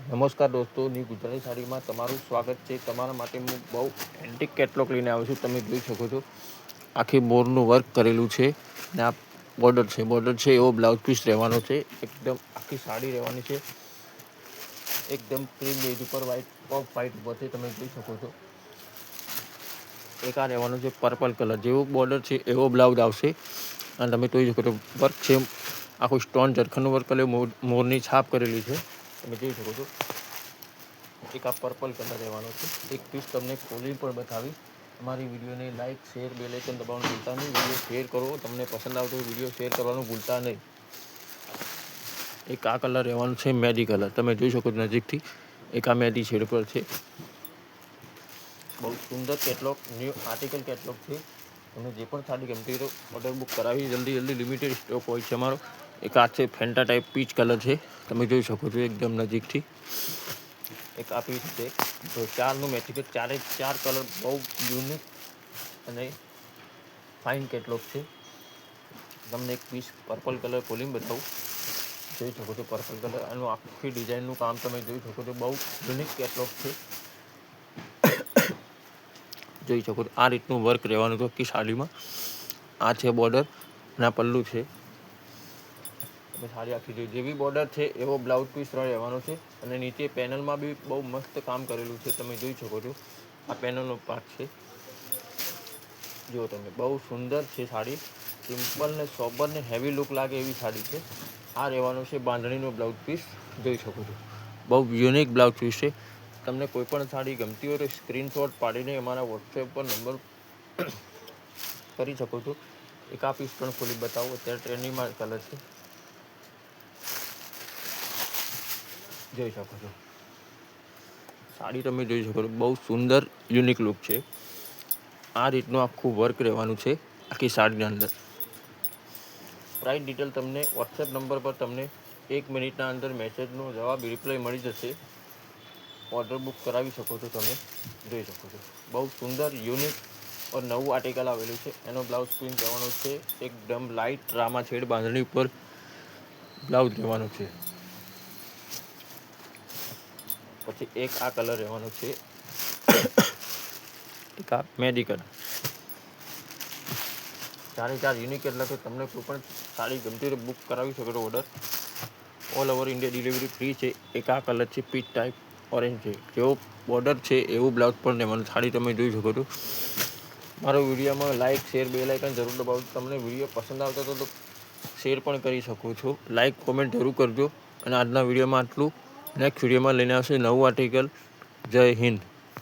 નમસ્કાર દોસ્તો, ન્યૂ ગુજરાતી સાડીમાં તમારું સ્વાગત છે. તમારા માટે હું બહુ એન્ટિક કેટલોગ લઈને આવ્યો છું. તમે જોઈ શકો છો આખી મોરનું વર્ક કરેલું છે ને આ બોર્ડર છે એવો બ્લાઉઝ પીસ રહેવાનો છે. એકદમ આખી સાડી રહેવાની છે, એકદમ ક્રીમ બેઝ ઉપર વ્હાઇટ ઉપર છે. તમે જોઈ શકો છો એક આ રહેવાનું છે પર્પલ કલર જેવું બોર્ડર છે એવો બ્લાઉઝ આવશે. અને તમે જોઈ શકો છો વર્ક છે આખું સ્ટોન ઝરખંડનું વર્ક કરેલું, મોરની છાપ કરેલી છે. તમે જોઈ શકો છો એક આ પર્પલ કલર રહેવાનો છે. એક પીસ તમને ખોલી પણ બતાવી. અમારી વિડીયોને લાઇક, શેર, બેલ આઇકન દબાવવાનું ભૂલતા નહીં. વિડીયો શેર કરો, તમને પસંદ આવતો વિડીયો શેર કરવાનું ભૂલતા નહીં. એક આ કલર રહેવાનું છે મહેંદી કલર. તમે જોઈ શકો છો નજીકથી એક આ મહેંદી શેડ પર છે. બહુ સુંદર કેટલોગ, ન્યૂ આર્ટિકલ કેટલોગ છે. તમને જે પણ સાડી ગમતી હોય તો ઓર્ડર બુક કરાવી જલ્દી લિમિટેડ સ્ટોક હોય છે અમારો. એક આ છે ફેન્ટા ટાઈપ પીચ કલર છે. તમે જોઈ શકો છો એકદમ નજીકથી એક આ પીસ છે. તો ચારનું મેચિંગ છે. ચાર કલર બહુ યુનિક અને ફાઇન કેટલોગ છે. તમને એક પીસ પર્પલ કલર ખોલીને બતાવું. જોઈ શકો છો પર્પલ કલર, આનું આખી ડિઝાઇનનું કામ તમે જોઈ શકો છો. બહુ યુનિક કેટલોગ છે. જોઈ શકો છો આ રીતનું વર્ક રહેવાનું છે આખી સાડીમાં. આ છે બોર્ડર અને આ પલ્લું છે. તમે સાડી આખી જેવી બોર્ડર છે એવો બ્લાઉઝ પીસ રહેવાનો છે. અને નીચે પેનલમાં બી બહુ મસ્ત કામ કરેલું છે. તમે જોઈ શકો છો આ પેનલનો પાર્ટ છે. જો તમે બહુ સુંદર છે સાડી. સિમ્પલ ને સોબર ને હેવી લુક લાગે એવી સાડી છે. આ રહેવાનો છે બાંધણીનો બ્લાઉઝ પીસ. જોઈ શકો છો બહુ યુનિક બ્લાઉઝ પીસ છે. તમને કોઈ પણ સાડી ગમતી હોય તો સ્ક્રીનશોટ પાડીને અમારા વોટ્સએપ પર નંબર કરી શકો છો. એક આ પીસ પણ ખોલી બતાવો. અત્યારે ટ્રેન્ડિંગમાં કલર છે. જોઈ શકો છો સાડી તમે જોઈ શકો છો બહુ સુંદર યુનિક લુક છે. આ રીતનું આખું વર્ક રહેવાનું છે આખી સાડીની અંદર. પ્રાઇસ ડિટેલ તમને વોટ્સએપ નંબર પર તમને 1 મિનિટના અંદર મેસેજનો જવાબ રિપ્લાય મળી જશે. ઓર્ડર બુક કરાવી શકો છો. તમે જોઈ શકો છો બહુ સુંદર યુનિક ઓર નવું આર્ટિકલ આવેલું છે. એનો બ્લાઉઝ પ્રિન્ટ રહેવાનો છે એકદમ લાઇટ રામા છેડ બાંધણી ઉપર બ્લાઉઝ રહેવાનો છે. પછી એક આ કલર રહેવાનો છે, એક આ મહેંદી કલર. ચાર યુનિક એટલે કે તમને કોઈ પણ સાડી ગમતી હોય બુક કરાવી શકો છો order. All over India delivery free છે. એક આ કલર છે પીચ ટાઈપ ઓરેન્જ છે. જેવો બોર્ડર છે એવું બ્લાઉઝ પણ રહેવાનું. સાડી તમે જોઈ શકો છો. મારો વિડીયોમાં લાઇક, શેર, બેલ આઇકન જરૂર દબાવો. તમને વિડીયો પસંદ આવતો હતો તો શેર પણ કરી શકો છો. લાઇક, કોમેન્ટ જરૂર કરજો. અને આજના વિડીયોમાં આટલું. નેક્સ્ટ વિડીયોમાં લઈને આવશે નવું આર્ટિકલ. જય હિન્દ.